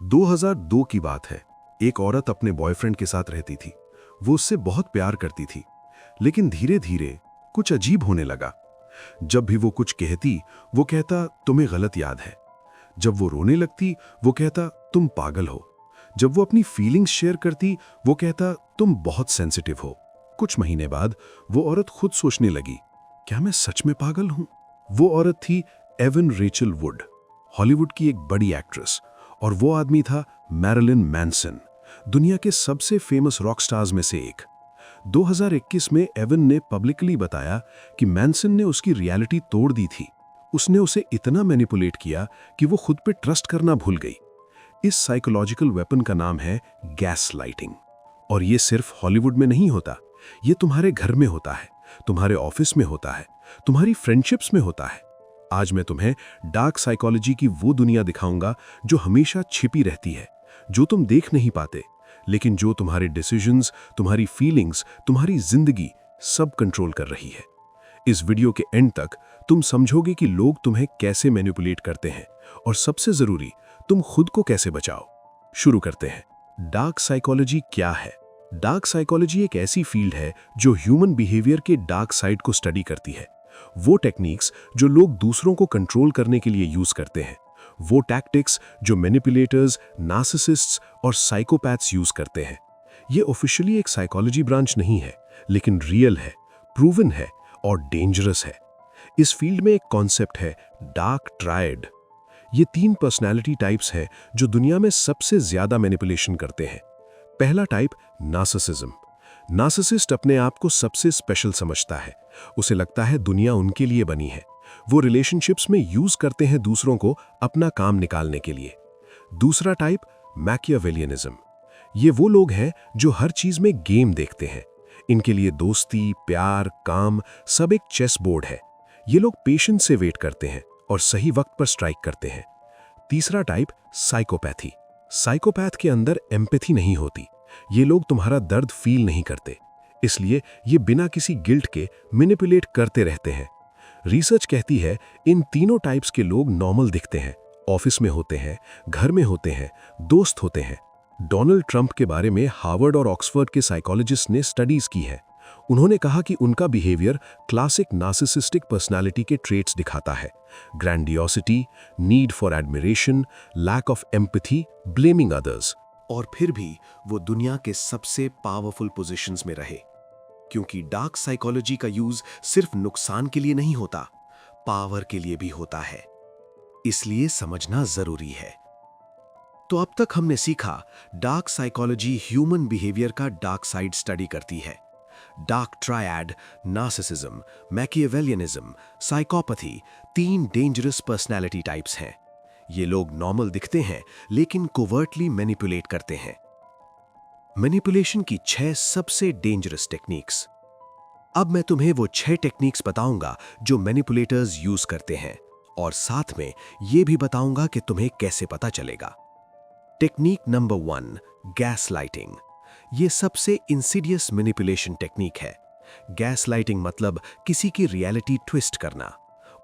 2002 की बात है। एक औरत अपने बॉयफ्रेंड के साथ रहती थी। वो उससे बहुत प्यार करती थी, लेकिन धीरे धीरे कुछ अजीब होने लगा। जब भी वो कुछ कहती, वो कहता तुम्हें गलत याद है। जब वो रोने लगती, वो कहता तुम पागल हो। जब वो अपनी फीलिंग्स शेयर करती, वो कहता तुम बहुत सेंसिटिव हो। कुछ महीने बाद वो औरत खुद सोचने लगी, क्या मैं सच में पागल हूं? वो औरत थी एवन रेचल वुड, हॉलीवुड की एक बड़ी एक्ट्रेस। और वो आदमी था मैरिलिन मैनसन, दुनिया के सबसे फेमस रॉक स्टार्स में से एक। 2021 में एवन ने पब्लिकली बताया कि मैनसन ने उसकी रियलिटी तोड़ दी थी। उसने उसे इतना मैनिपुलेट किया कि वो खुद पे ट्रस्ट करना भूल गई। इस साइकोलॉजिकल वेपन का नाम है गैस लाइटिंग। और ये सिर्फ हॉलीवुड में नहीं होता, ये तुम्हारे घर में होता है, तुम्हारे ऑफिस में होता है, तुम्हारी फ्रेंडशिप्स में होता है। आज मैं तुम्हें डार्क साइकोलॉजी की वो दुनिया दिखाऊंगा जो हमेशा छिपी रहती है, जो तुम देख नहीं पाते, लेकिन जो तुम्हारे डिसीजंस, तुम्हारी फीलिंग्स, तुम्हारी जिंदगी सब कंट्रोल कर रही है। इस वीडियो के एंड तक तुम समझोगे कि लोग तुम्हें कैसे मैनिपुलेट करते हैं और सबसे जरूरी, तुम खुद को कैसे बचाओ। शुरू करते हैं। डार्क साइकोलॉजी क्या है? डार्क साइकोलॉजी एक ऐसी फील्ड है जो ह्यूमन बिहेवियर के डार्क साइड को स्टडी करती है। वो टेक्निक्स जो लोग दूसरों को कंट्रोल करने के लिए यूज करते हैं, वो टैक्टिक्स जो मैनिपुलेटर्स, नार्सिसिस्ट्स और साइकोपैथ्स यूज करते हैं। ये ऑफिशियली एक साइकोलॉजी ब्रांच नहीं है, लेकिन रियल है, प्रूवन है और डेंजरस है। इस फील्ड में एक कॉन्सेप्ट है डार्क ट्रायड। ये 3 पर्सनैलिटी टाइप्स हैं जो दुनिया में सबसे ज्यादा मैनिपुलेशन करते हैं। पहला टाइप नार्सिसिज्म। नार्सिसिस्ट अपने आप को सबसे स्पेशल समझता है। उसे लगता है दुनिया उनके लिए बनी है। वो रिलेशनशिप्स में यूज करते हैं दूसरों को अपना काम निकालने के लिए। दूसरा टाइप मैकियावेलियनिज्म। ये वो लोग हैं जो हर चीज में गेम देखते हैं। इनके लिए दोस्ती, प्यार, काम सब एक चेस बोर्ड है। ये लोग पेशेंस से वेट करते हैं और सही वक्त पर स्ट्राइक करते हैं। तीसरा टाइप साइकोपैथी। साइकोपैथ के अंदर एम्पैथी नहीं होती। ये लोग तुम्हारा दर्द फील नहीं करते, इसलिए ये बिना किसी गिल्ट के मैनिपुलेट करते रहते हैं। रिसर्च कहती है इन तीनों टाइप्स के लोग नॉर्मल दिखते हैं, ऑफिस में होते हैं, घर में होते हैं, दोस्त होते हैं। डोनाल्ड ट्रंप के बारे में हार्वर्ड और ऑक्सफोर्ड के साइकोलॉजिस्ट ने स्टडीज की है। उन्होंने कहा कि उनका बिहेवियर क्लासिक नार्सिसिस्टिक पर्सनालिटी के ट्रेट्स दिखाता है। Grandiosity, need for admiration, lack of empathy, blaming others. और फिर भी वो दुनिया के सबसे पावरफुल पोजीशंस में रहे, क्योंकि डार्क साइकोलॉजी का यूज सिर्फ नुकसान के लिए नहीं होता, पावर के लिए भी होता है। इसलिए समझना जरूरी है। तो अब तक हमने सीखा डार्क साइकोलॉजी ह्यूमन बिहेवियर का डार्क साइड स्टडी करती है। Dark triad, narcissism, Machiavellianism, psychopathy 3 dangerous personality types हैं। ये लोग नॉर्मल दिखते हैं लेकिन कोवर्टली मैनिपुलेट करते हैं। मैनिपुलेशन की 6 सबसे डेंजरस टेक्निक्स। अब मैं तुम्हें वो 6 टेक्निक्स बताऊंगा जो मैनिपुलेटर्स यूज करते हैं, और साथ में ये भी बताऊंगा कि तुम्हें कैसे पता चलेगा। Technique number 1, gas lighting. ये सबसे इंसिडियस मैनिपुलेशन टेक्निक है। गैस लाइटिंग मतलब किसी की रियलिटी ट्विस्ट करना,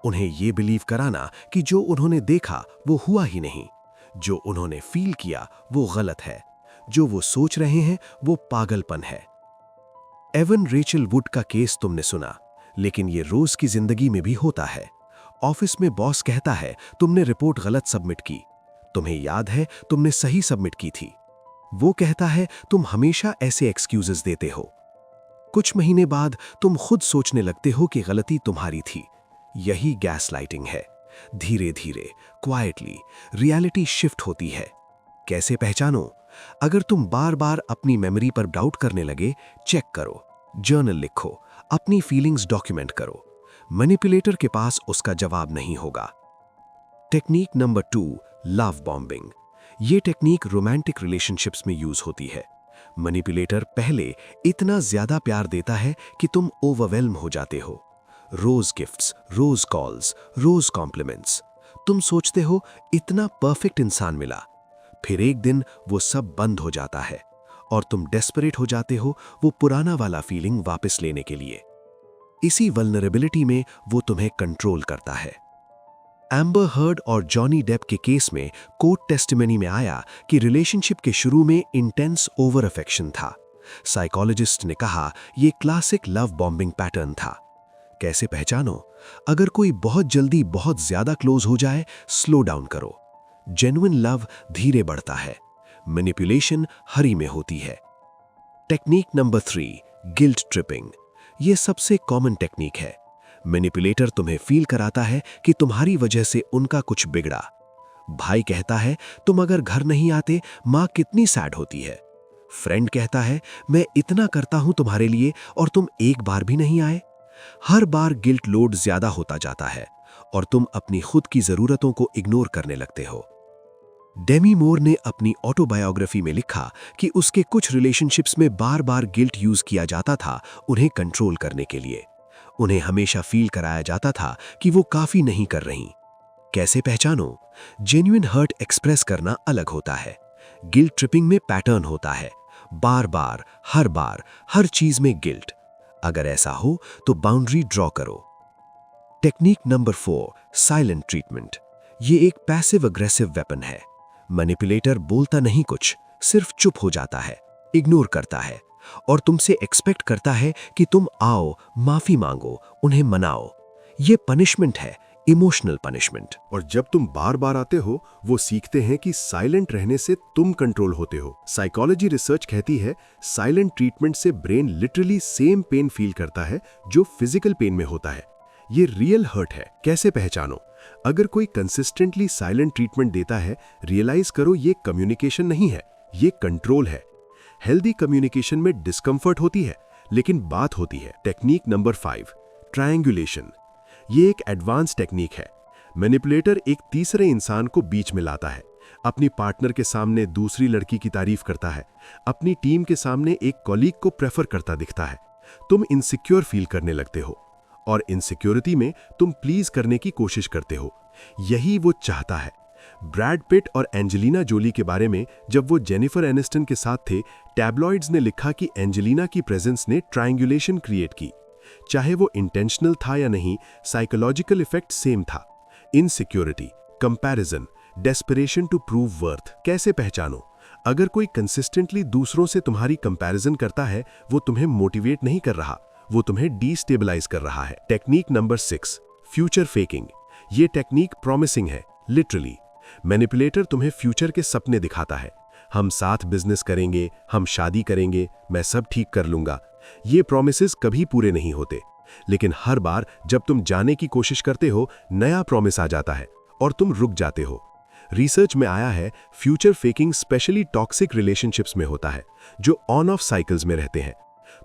उन्हें यह बिलीव कराना कि जो उन्होंने देखा वो हुआ ही नहीं, जो उन्होंने फील किया वो गलत है, जो वो सोच रहे हैं वो पागलपन है। एवन रेचल वुड का केस तुमने सुना, लेकिन ये रोज की जिंदगी में भी होता है। ऑफिस में बॉस कहता है तुमने रिपोर्ट गलत सबमिट की, तुम्हें याद है तुमने सही सबमिट की थी। वो कहता है तुम हमेशा ऐसे एक्सक्यूजेस देते हो। कुछ महीने बाद तुम खुद सोचने लगते हो कि गलती तुम्हारी थी। यही गैस लाइटिंग है। धीरे धीरे, क्वाइटली रियलिटी शिफ्ट होती है। कैसे पहचानो? अगर तुम बार बार अपनी मेमोरी पर डाउट करने लगे, चेक करो, जर्नल लिखो, अपनी फीलिंग्स डॉक्यूमेंट करो। मैनिपुलेटर के पास उसका जवाब नहीं होगा। Technique number 2, love bombing. ये टेक्निक रोमांटिक रिलेशनशिप्स में यूज होती है। मैनिपुलेटर पहले इतना ज्यादा प्यार देता है कि तुम ओवरवेल्म हो जाते हो। रोज गिफ्ट्स, रोज कॉल्स, रोज कॉम्प्लीमेंट्स। तुम सोचते हो इतना परफेक्ट इंसान मिला। फिर एक दिन वो सब बंद हो जाता है और तुम डेस्परेट हो जाते हो वो पुराना वाला फीलिंग वापस लेने के लिए। इसी वल्नरेबिलिटी में वो तुम्हें कंट्रोल करता है। एम्बर हर्ड और जॉनी डेप के केस में कोर्ट टेस्टिमनी में आया कि रिलेशनशिप के शुरू में इंटेंस ओवर अफेक्शन था। साइकोलॉजिस्ट ने कहा यह क्लासिक लव बॉम्बिंग पैटर्न था। कैसे पहचानो? अगर कोई बहुत जल्दी बहुत ज्यादा क्लोज हो जाए, स्लो डाउन करो। जेन्युइन लव धीरे बढ़ता है, मैनिपुलेशन हरी में होती है। Technique number 3, guilt tripping. यह सबसे कॉमन टेक्निक है। मैनिपुलेटर तुम्हें फील कराता है कि तुम्हारी वजह से उनका कुछ बिगड़ा। भाई कहता है तुम अगर घर नहीं आते मां कितनी सैड होती है। फ्रेंड कहता है मैं इतना करता हूं तुम्हारे लिए और तुम एक बार भी नहीं आए। हर बार गिल्ट लोड ज्यादा होता जाता है और तुम अपनी खुद की जरूरतों को इग्नोर करने लगते हो। डेमी मोर ने अपनी ऑटोबायोग्राफी में लिखा कि उसके कुछ रिलेशनशिप्स में बार बार गिल्ट यूज किया जाता था उन्हें कंट्रोल करने के लिए। उन्हें हमेशा फील कराया जाता था कि वो काफी नहीं कर रही। कैसे पहचानो? जेन्युइन हर्ट एक्सप्रेस करना अलग होता है। गिल्ट ट्रिपिंग में पैटर्न होता है, बार बार हर चीज में गिल्ट। अगर ऐसा हो तो बाउंड्री ड्रॉ करो। Technique number 4, silent treatment. ये एक पैसिव अग्रेसिव वेपन है। मैनिपुलेटर बोलता नहीं कुछ, सिर्फ चुप हो जाता है, इग्नोर करता है और तुमसे एक्सपेक्ट करता है कि तुम आओ, माफी मांगो, उन्हें मनाओ। ये पनिशमेंट है, इमोशनल पनिशमेंट। और जब तुम बार बार आते हो, वो सीखते हैं कि साइलेंट रहने से तुम कंट्रोल होते हो। साइकोलॉजी रिसर्च कहती है साइलेंट ट्रीटमेंट से brain literally same pain feel करता है जो फिजिकल पेन में होता है। ये रियल हर्ट है। कैसे पहचानो? अगर कोई कंसिस्टेंटली साइलेंट ट्रीटमेंट देता है, रियलाइज करो ये कम्युनिकेशन नहीं है, ये कंट्रोल है। हेल्दी कम्युनिकेशन में डिस्कंफर्ट होती है लेकिन बात होती है। Technique number 5, triangulation. ये एक एडवांस टेक्निक है। मैनिपुलेटर एक तीसरे इंसान को बीच में लाता है। अपनी पार्टनर के सामने दूसरी लड़की की तारीफ करता है, अपनी टीम के सामने एक कॉलीग को प्रेफर करता दिखता है। तुम इनसिक्योर फील करने लगते हो और इनसिक्योरिटी में तुम प्लीज करने की कोशिश करते हो। यही वो चाहता है। ब्रैड पिट और एंजेलिना जोली के बारे में जब वो जेनिफर एनिस्टन के साथ थे, टैब्लॉइड्स ने लिखा कि एंजेलिना की प्रेजेंस ने ट्रायंगुलेशन क्रिएट की। चाहे वो इंटेंशनल था या नहीं, साइकोलॉजिकल इफेक्ट सेम था। Insecurity, comparison, desperation to prove worth. कैसे पहचानो? अगर कोई कंसिस्टेंटली दूसरों से तुम्हारी कंपैरिजन करता है, वो तुम्हें मोटिवेट नहीं कर रहा, वो तुम्हें डीस्टेबलाइज कर रहा है। Technique number 6, future faking. ये टेक्निक प्रॉमिसिंग है, लिटरली। मैनिपुलेटर तुम्हें फ्यूचर के सपने दिखाता है। हम साथ बिजनेस करेंगे, हम शादी करेंगे, मैं सब ठीक कर लूंगा। ये प्रॉमिसेस कभी पूरे नहीं होते, लेकिन हर बार जब तुम जाने की कोशिश करते हो, नया प्रॉमिस आ जाता है और तुम रुक जाते हो। रिसर्च में आया है future faking specially toxic relationships में होता है, जो ऑन ऑफ साइकिल्स में रहते हैं।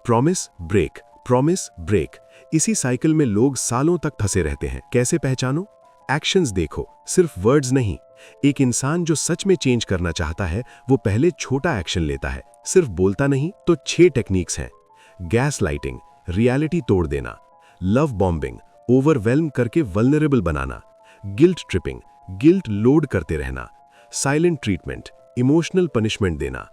प्रॉमिस ब्रेक, प्रॉमिस ब्रेक, इसी साइकिल में लोग सालों तक फंसे रहते हैं। कैसे पहचानो? एक्शंस देखो, सिर्फ वर्ड्स नहीं। एक इंसान जो सच में चेंज करना चाहता है, वो पहले छोटा एक्शन लेता है, सिर्फ बोलता नहीं। तो 6 टेक्निक्स हैं। गैस लाइटिंग, रियलिटी तोड़ देना। लव बॉम्बिंग, ओवरवेल्म करके वल्नरेबल बनाना। गिल्ट ट्रिपिंग, गिल्ट लोड करते रहना। साइलेंट ट्रीटमेंट, इमोशनल पनिशमेंट देना।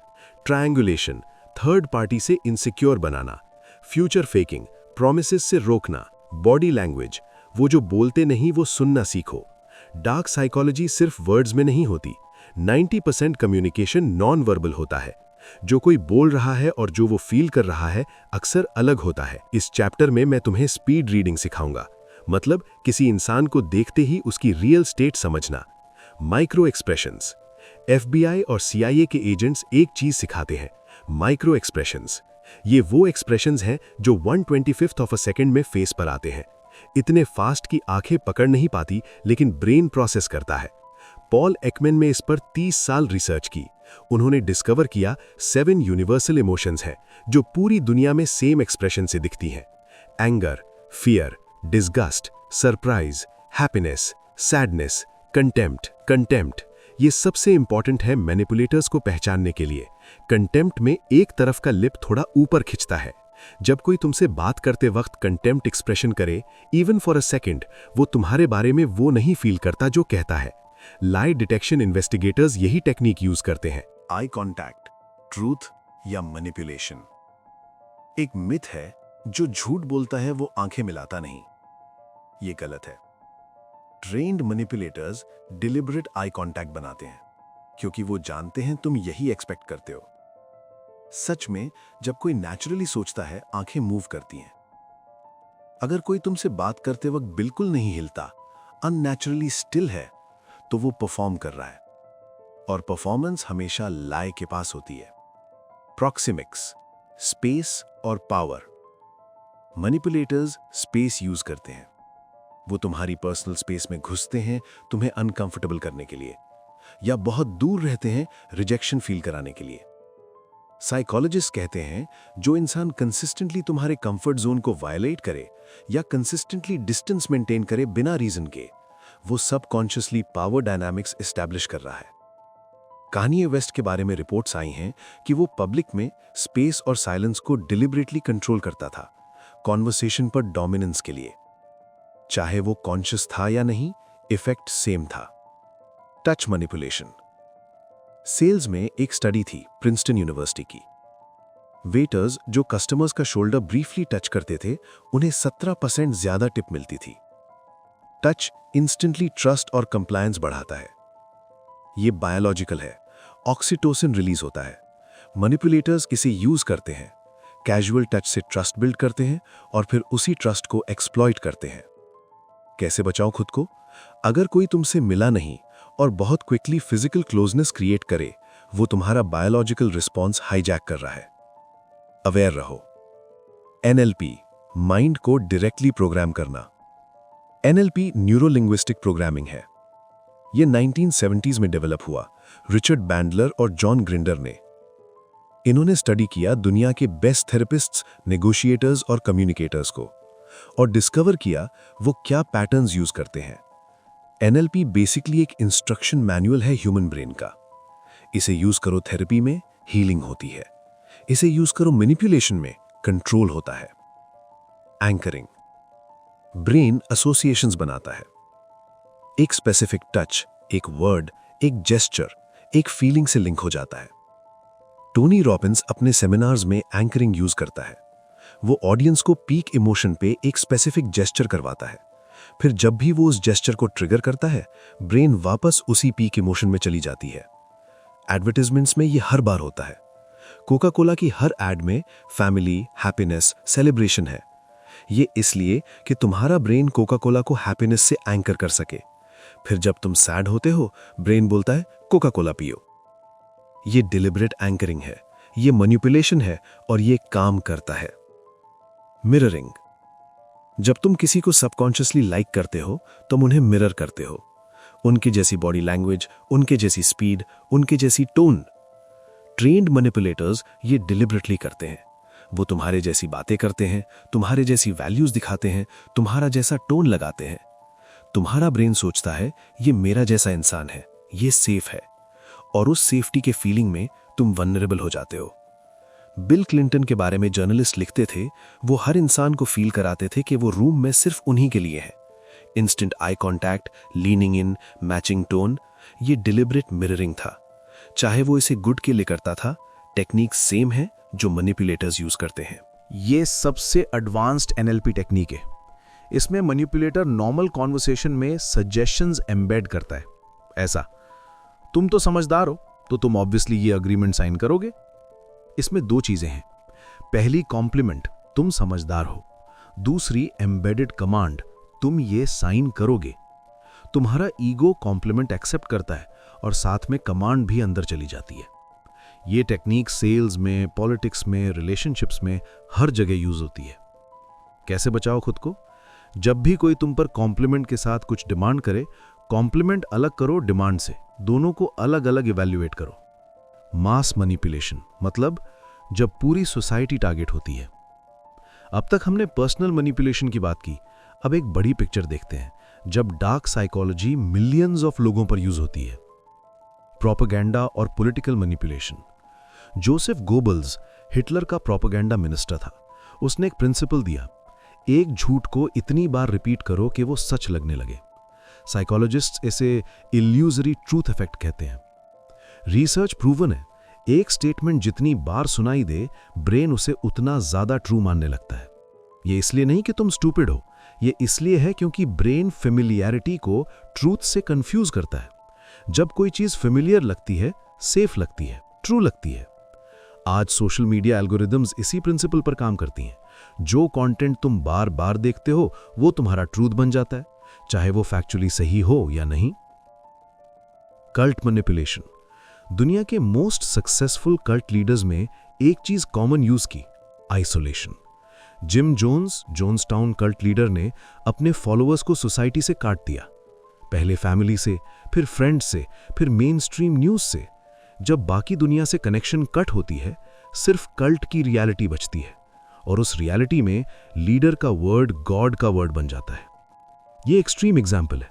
ट्रायंगुलेशन, थर्ड पार्टी से इनसिक्योर बनाना। फ्यूचर फेकिंग, प्रॉमिसेस से रोकना। बॉडी लैंग्वेज, वो जो बोलते नहीं वो सुनना सीखो। डार्क साइकोलॉजी सिर्फ वर्ड्स में नहीं होती। 90% कम्युनिकेशन नॉन वर्बल होता है। जो कोई बोल रहा है और जो वो फील कर रहा है अक्सर अलग होता है। इस चैप्टर में मैं तुम्हें स्पीड रीडिंग सिखाऊंगा, मतलब किसी इंसान को देखते ही उसकी रियल स्टेट समझना। माइक्रो एक्सप्रेशंस, FBI और CIA के एजेंट्स एक चीज सिखाते हैं, माइक्रो एक्सप्रेशंस। ये वो एक्सप्रेशंस हैं जो 1/25 ऑफ अ सेकेंड में फेस पर आते हैं। इतने फास्ट कि आंखें पकड़ नहीं पाती, लेकिन ब्रेन प्रोसेस करता है। पॉल एकमैन ने इस पर 30 साल रिसर्च की। उन्होंने डिस्कवर किया 7 यूनिवर्सल इमोशंस हैं जो पूरी दुनिया में सेम एक्सप्रेशन से दिखती हैं। Anger, fear, disgust, surprise, happiness, sadness, contempt. ये सबसे इंपॉर्टेंट है मैनिपुलेटर्स को पहचानने के लिए। कंटेम्प्ट में एक तरफ का लिप थोड़ा ऊपर खिंचता है। जब कोई तुमसे बात करते वक्त कंटेम्प्ट एक्सप्रेशन करे, इवन फॉर अ सेकेंड, वो तुम्हारे बारे में वो नहीं फील करता जो कहता है। लाई डिटेक्शन इन्वेस्टिगेटर्स यही टेक्निक यूज करते हैं। आई कॉन्टैक्ट, ट्रूथ या मैनिपुलेशन। एक मिथ है, जो झूठ बोलता है वो आंखें मिलाता नहीं। ये गलत है। Trained manipulators deliberate eye contact बनाते हैं क्योंकि वो जानते हैं तुम यही एक्सपेक्ट करते हो। सच में जब कोई नेचुरली सोचता है, आंखें मूव करती हैं। अगर कोई तुमसे बात करते वक्त बिल्कुल नहीं हिलता, अननेचुरली स्टिल है, तो वो परफॉर्म कर रहा है। और परफॉर्मेंस हमेशा लाए के पास होती है। प्रॉक्सिमिक्स, स्पेस और पावर। मैनिपुलेटर्स स्पेस यूज करते हैं। वो तुम्हारी पर्सनल स्पेस में घुसते हैं तुम्हें अनकंफर्टेबल करने के लिए, या बहुत दूर रहते हैं रिजेक्शन फील कराने के लिए। साइकोलॉजिस्ट कहते हैं जो इंसान कंसिस्टेंटली तुम्हारे कंफर्ट जोन को वायलेट करे या कंसिस्टेंटली डिस्टेंस मेंटेन करे बिना रीजन के, वो सबकॉन्शियसली पावर डायनामिक्स एस्टैब्लिश कर रहा है। कान्ये वेस्ट के बारे में रिपोर्ट्स आई हैं कि वो पब्लिक में स्पेस और साइलेंस को डिलिबरेटली कंट्रोल करता था, कॉन्वर्सेशन पर डोमिनेंस के लिए। चाहे वो कॉन्शियस था या नहीं, इफेक्ट सेम था। Touch manipulation. सेल्स में एक स्टडी थी प्रिंसटन यूनिवर्सिटी की। वेटर्स जो कस्टमर्स का शोल्डर ब्रीफली टच करते थे, उन्हें 17% ज्यादा टिप मिलती थी। टच इंस्टेंटली ट्रस्ट और कंप्लायंस बढ़ाता है। ये बायोलॉजिकल है, ऑक्सीटोसिन रिलीज होता है। मैनिपुलेटर्स इसे यूज करते हैं, कैजुअल टच से ट्रस्ट बिल्ड करते हैं और फिर उसी ट्रस्ट को एक्सप्लॉइट करते हैं। कैसे बचाओ खुद को? अगर कोई तुमसे मिला नहीं और बहुत क्विकली फिजिकल क्लोजनेस क्रिएट करे, वो तुम्हारा बायोलॉजिकल रिस्पॉन्स हाईजैक कर रहा है। अवेयर रहो। NLP, माइंड को डायरेक्टली प्रोग्राम करना। NLP न्यूरो लिंग्विस्टिक प्रोग्रामिंग है। यह 1970s में डेवलप हुआ रिचर्ड बैंडलर और जॉन ग्रिंडर ने। इन्होंने स्टडी किया दुनिया के बेस्ट थेरेपिस्ट्स, नेगोशिएटर्स और कम्युनिकेटर्स को, और डिस्कवर किया वो क्या पैटर्न्स यूज करते हैं। NLP बेसिकली एक इंस्ट्रक्शन मैनुअल है ह्यूमन ब्रेन का। इसे यूज करो थेरेपी में, हीलिंग होती है। इसे यूज करो मैनिपुलेशन में, कंट्रोल होता है। एंकरिंग। ब्रेन एसोसिएशंस बनाता है। एक स्पेसिफिक टच, एक वर्ड, एक जेस्चर, एक फीलिंग से लिंक हो जाता है। टोनी रॉबिन्स अपने सेमिनार्स में एंकरिंग यूज करता है। वो ऑडियंस को पीक इमोशन पे एक स्पेसिफिक जेस्चर करवाता है। फिर जब भी वो उस जेस्चर को ट्रिगर करता है, ब्रेन वापस उसी पीक इमोशन में चली जाती है। एडवर्टाइजमेंट्स में ये हर बार होता है। कोका कोला की हर एड में फैमिली, हैप्पीनेस, सेलिब्रेशन है। ये इसलिए कि तुम्हारा ब्रेन कोका कोला को हैप्पीनेस से एंकर कर सके। फिर जब तुम सैड होते हो, ब्रेन बोलता है कोका कोला पियो। ये डिलिबरेट एंकरिंग है, ये मैनिपुलेशन है और ये काम करता है। मिररिंग। जब तुम किसी को सबकॉन्शियसली लाइक करते हो, तुम उन्हें मिरर करते हो। उनकी जैसी बॉडी लैंग्वेज, उनके जैसी स्पीड, उनके जैसी टोन। ट्रेन्ड मैनिपुलेटर्स ये डिलिबरेटली करते हैं। वो तुम्हारे जैसी बातें करते हैं, तुम्हारे जैसी वैल्यूज दिखाते हैं, तुम्हारा जैसा टोन लगाते हैं। तुम्हारा ब्रेन सोचता है ये मेरा जैसा इंसान है, ये सेफ है, और उस सेफ्टी के फीलिंग में तुम वल्नरेबल हो जाते हो। बिल क्लिंटन के बारे में जर्नलिस्ट लिखते थे, वो हर इंसान को फील कराते थे कि वो रूम में सिर्फ उन्हीं के लिए है। इंस्टेंट आई कांटेक्ट, लीनिंग इन, मैचिंग टोन, ये डिलिबरेट मिररिंग था। चाहे वो इसे गुड के लिए करता था, टेक्निक सेम है जो मैनिपुलेटर्स यूज करते हैं। ये सबसे एडवांस्ड NLP टेक्निक है। इसमें मैनिपुलेटर नॉर्मल कॉन्वर्सेशन में सजेशंस एम्बेड करता है। ऐसा, तुम तो समझदार हो, तो तुम ऑब्वियसली ये अग्रीमेंट साइन करोगे। इसमें दो चीजें हैं। पहली कॉम्प्लीमेंट, तुम समझदार हो। दूसरी एम्बेडेड कमांड, तुम ये साइन करोगे। तुम्हारा ईगो कॉम्प्लीमेंट एक्सेप्ट करता है और साथ में कमांड भी अंदर चली जाती है। ये टेक्निक सेल्स में, पॉलिटिक्स में, रिलेशनशिप्स में हर जगह यूज होती है। कैसे बचाओ खुद को? जब भी कोई तुम पर कॉम्प्लीमेंट के साथ कुछ डिमांड करे, कॉम्प्लीमेंट अलग करो डिमांड से, दोनों को अलग अलग इवैल्यूएट करो। मास मैनिपुलेशन मतलब जब पूरी सोसाइटी टारगेट होती है। अब तक हमने पर्सनल मैनिपुलेशन की बात की, अब एक बड़ी पिक्चर देखते हैं जब डार्क साइकोलॉजी मिलियंस ऑफ लोगों पर यूज होती है। प्रोपेगेंडा और political manipulation. Joseph Goebbels Hitler का प्रोपेगेंडा मिनिस्टर था। उसने एक प्रिंसिपल दिया, एक झूठ को इतनी बार रिपीट करो कि वो सच लगने लगे। साइकोलॉजिस्ट्स इसे इल्यूजरी ट्रूथ इफेक्ट कहते हैं। रिसर्च प्रूवन है, एक स्टेटमेंट जितनी बार सुनाई दे, ब्रेन उसे उतना ज्यादा ट्रू मानने लगता है। ये इसलिए नहीं कि तुम स्टूपिड हो, ये इसलिए है क्योंकि ब्रेन फेमिलियरिटी को ट्रूथ से कंफ्यूज करता है। जब कोई चीज फेमिलियर लगती है, सेफ लगती है, ट्रू लगती है। आज सोशल मीडिया एल्गोरिदम्स इसी प्रिंसिपल पर काम करती हैं। जो कंटेंट तुम बार बार देखते हो वो तुम्हारा ट्रूथ बन जाता है, चाहे वो फैक्चुअली सही हो या नहीं। Cult manipulation. दुनिया के मोस्ट सक्सेसफुल कल्ट लीडर्स में एक चीज कॉमन यूज की, isolation. Jim Jones, Jonestown cult leader ने अपने फॉलोअर्स को सोसाइटी से काट दिया, पहले फैमिली से, फिर फ्रेंड्स से, फिर मेन स्ट्रीम न्यूज से। जब बाकी दुनिया से कनेक्शन कट होती है, सिर्फ कल्ट की रियलिटी बचती है, और उस रियलिटी में लीडर का वर्ड गॉड का वर्ड बन जाता है। ये एक्सट्रीम एग्जाम्पल है,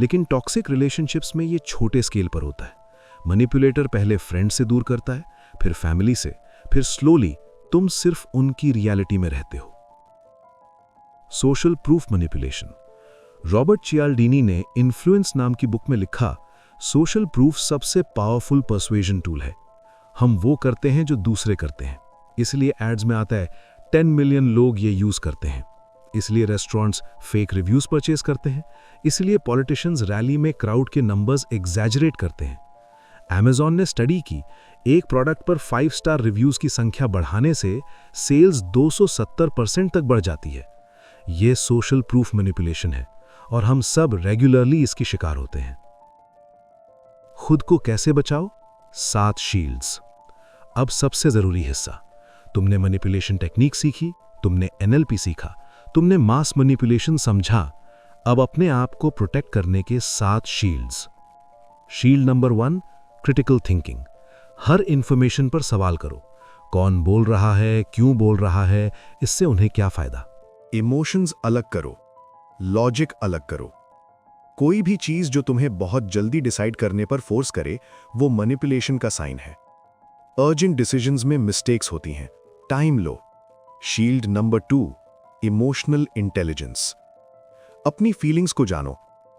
लेकिन टॉक्सिक रिलेशनशिप्स में ये छोटे स्केल पर होता है। मैनिपुलेटर पहले फ्रेंड से दूर करता है, फिर फैमिली से, फिर स्लोली तुम सिर्फ उनकी रियलिटी में रहते हो। Social proof manipulation. रॉबर्ट चियाल्डीनी ने इन्फ्लुएंस नाम की बुक में लिखा, सोशल प्रूफ सबसे पावरफुल पर्सुएजन टूल है। हम वो करते हैं जो दूसरे करते हैं, इसलिए एड्स में आता है 10 मिलियन लोग ये यूज करते हैं, इसलिए रेस्टोरेंट्स फेक रिव्यूज परचेज करते हैं, इसलिए पॉलिटिशियंस रैली में क्राउड के नंबर्स एग्जैजरेट करते हैं। Amazon ने स्टडी की, एक प्रोडक्ट पर 5 स्टार रिव्यूज की संख्या बढ़ाने से सेल्स 270% तक बढ़ जाती है। यह सोशल प्रूफ मैनिपुलेशन है और हम सब रेगुलरली इसकी शिकार होते हैं। खुद को कैसे बचाओ? 7 शील्ड्स। अब सबसे जरूरी हिस्सा, तुमने मैनिपुलेशन टेक्निक सीखी, तुमने NLP सीखा, तुमने मास मैनिपुलेशन समझा। अब अपने आप को प्रोटेक्ट करने के 7 shields. Shield number 1, critical thinking. हर इंफॉर्मेशन पर सवाल करो, कौन बोल रहा है, क्यों बोल रहा है, इससे उन्हें क्या फायदा। इमोशंस अलग करो, लॉजिक अलग करो। कोई भी चीज जो तुम्हें बहुत जल्दी डिसाइड करने पर फोर्स करे, वो मैनिपुलेशन का साइन है। अर्जेंट डिसीजंस में मिस्टेक्स होती हैं, टाइम लो। Shield number 2, emotional intelligence. अपनी फीलिंग्स को जानो।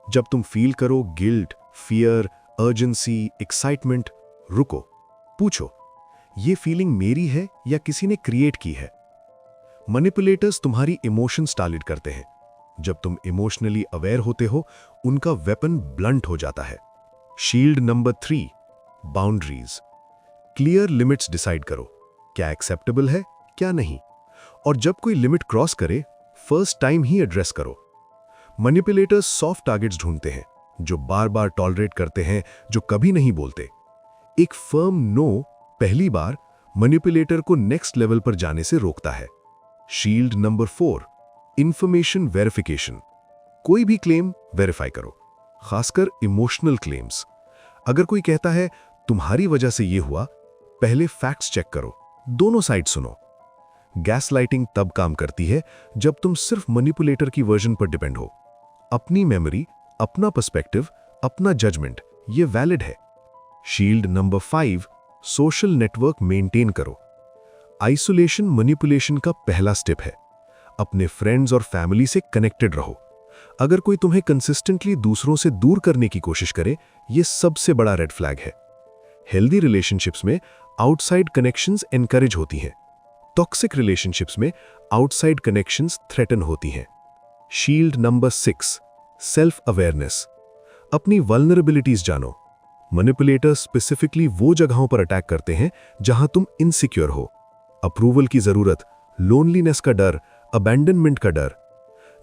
जब तुम फील करो गिल्ट, फियर, अर्जेंसी, एक्साइटमेंट, रुको, पूछो, ये फीलिंग मेरी है या किसी ने क्रिएट की है। मैनिपुलेटर्स तुम्हारी इमोशंस टारगेट करते हैं। जब तुम इमोशनली अवेयर होते हो, उनका वेपन ब्लंट हो जाता है। Shield number 3, boundaries. Clear limits decide करो, क्या एक्सेप्टेबल है, क्या नहीं। और जब कोई लिमिट क्रॉस करे, फर्स्ट टाइम ही एड्रेस करो। मैनिपुलेटर्स सॉफ्ट टारगेट्स ढूंढते हैं, जो बार बार टॉलरेट करते हैं, जो कभी नहीं बोलते। एक फर्म नो पहली बार मैनिपुलेटर को नेक्स्ट लेवल पर जाने से रोकता है। Shield number 4, information verification. कोई भी क्लेम वेरीफाई करो, खासकर इमोशनल क्लेम्स। अगर कोई कहता है तुम्हारी वजह से ये हुआ, पहले फैक्ट्स चेक करो, दोनों साइड सुनो। गैसलाइटिंग तब काम करती है जब तुम सिर्फ मैनिपुलेटर की वर्जन पर डिपेंड हो। अपनी मेमोरी, अपना पर्सपेक्टिव, अपना जजमेंट, ये वैलिड है। Shield number 5, social network maintain करो। आइसोलेशन मैनिपुलेशन का पहला स्टेप है। अपने फ्रेंड्स और फैमिली से कनेक्टेड रहो। अगर कोई तुम्हें कंसिस्टेंटली दूसरों से दूर करने की कोशिश करे, ये सबसे बड़ा रेड फ्लैग है। हेल्दी रिलेशनशिप्स में आउटसाइड कनेक्शंस एनकरेज होती हैं। टॉक्सिक रिलेशनशिप्स में आउटसाइड कनेक्शंस थ्रेटन होती हैं। Shield number 6, self awareness. अपनी वल्नरेबिलिटीज जानो। मैनिपुलेटर्स स्पेसिफिकली वो जगहों पर अटैक करते हैं जहां तुम इनसिक्योर हो। अप्रूवल की जरूरत, लोनलीनेस का डर, अबैंडनमेंट का डर।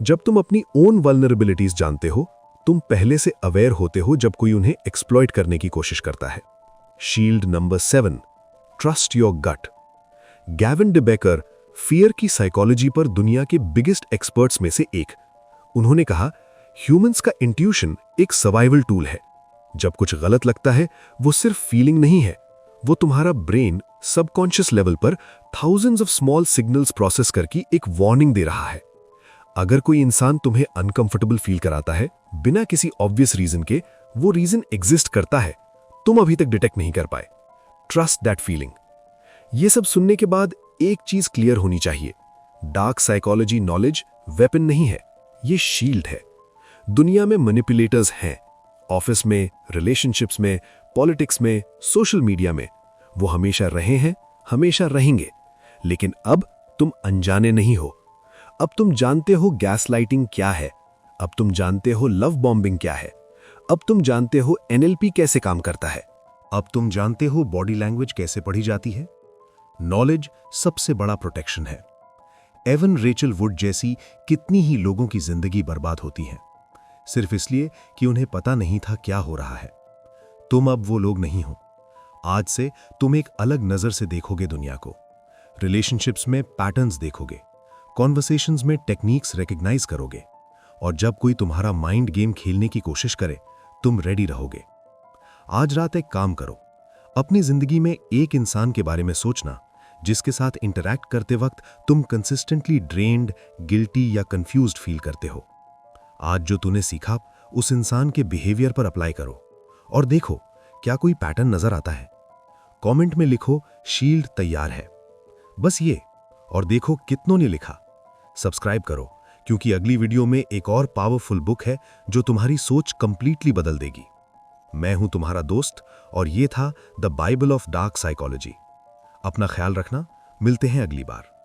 जब तुम अपनी ओन वल्नरेबिलिटीज जानते हो, तुम पहले से अवेयर होते हो जब कोई उन्हें एक्सप्लॉइट करने की कोशिश करता है। Shield number 7, trust your gut. Gavin de Becker fear की साइकोलॉजी पर दुनिया के बिगेस्ट एक्सपर्ट्स में से एक। उन्होंने कहा, ह्यूमंस का इंट्यूशन एक सर्वाइवल टूल है। जब कुछ गलत लगता है, वो सिर्फ फीलिंग नहीं है, वो तुम्हारा ब्रेन सबकॉन्शियस लेवल पर thousands of small signals process करके एक वार्निंग दे रहा है। अगर कोई इंसान तुम्हें अनकंफर्टेबल फील कराता है बिना किसी ऑब्वियस रीजन के, वो रीजन एग्जिस्ट करता है, तुम अभी तक डिटेक्ट नहीं कर पाए। Trust that feeling. ये सब सुनने के बाद एक चीज क्लियर होनी चाहिए, डार्क साइकोलॉजी नॉलेज वेपन नहीं है, ये शील्ड है। दुनिया में मैनिपुलेटर्स हैं, ऑफिस में, रिलेशनशिप्स में, पॉलिटिक्स में, सोशल मीडिया में। वो हमेशा रहे हैं, हमेशा रहेंगे। लेकिन अब तुम अनजाने नहीं हो। अब तुम जानते हो गैसलाइटिंग क्या है, अब तुम जानते हो लव बॉम्बिंग क्या है, अब तुम जानते हो एनएलपी कैसे काम करता है, अब तुम जानते हो बॉडी लैंग्वेज कैसे पढ़ी जाती है। नॉलेज सबसे बड़ा प्रोटेक्शन है। एवन रेचल वुड जैसी कितनी ही लोगों की जिंदगी बर्बाद होती है सिर्फ इसलिए कि उन्हें पता नहीं था क्या हो रहा है। तुम अब वो लोग नहीं हो। आज से तुम एक अलग नजर से देखोगे दुनिया को। रिलेशनशिप्स में पैटर्न्स देखोगे, कॉन्वर्सेशंस में टेक्निक्स रिकॉग्नाइज करोगे, और जब कोई तुम्हारा माइंड गेम खेलने की कोशिश करे तुम रेडी रहोगे। आज रात एक काम करो, अपनी जिंदगी में एक इंसान के बारे में सोचना जिसके साथ इंटरैक्ट करते वक्त तुम कंसिस्टेंटली ड्रेन्ड, गिल्टी या कंफ्यूज्ड फील करते हो। आज जो तूने सीखा उस इंसान के बिहेवियर पर अप्लाई करो और देखो क्या कोई पैटर्न नजर आता है। कमेंट में लिखो शील्ड तैयार है, बस ये, और देखो कितनों ने लिखा। सब्सक्राइब करो क्योंकि अगली वीडियो में एक और पावरफुल बुक है जो तुम्हारी सोच कंप्लीटली बदल देगी। मैं हूं तुम्हारा दोस्त और ये था the Bible of dark psychology. अपना ख्याल रखना, मिलते हैं अगली बार।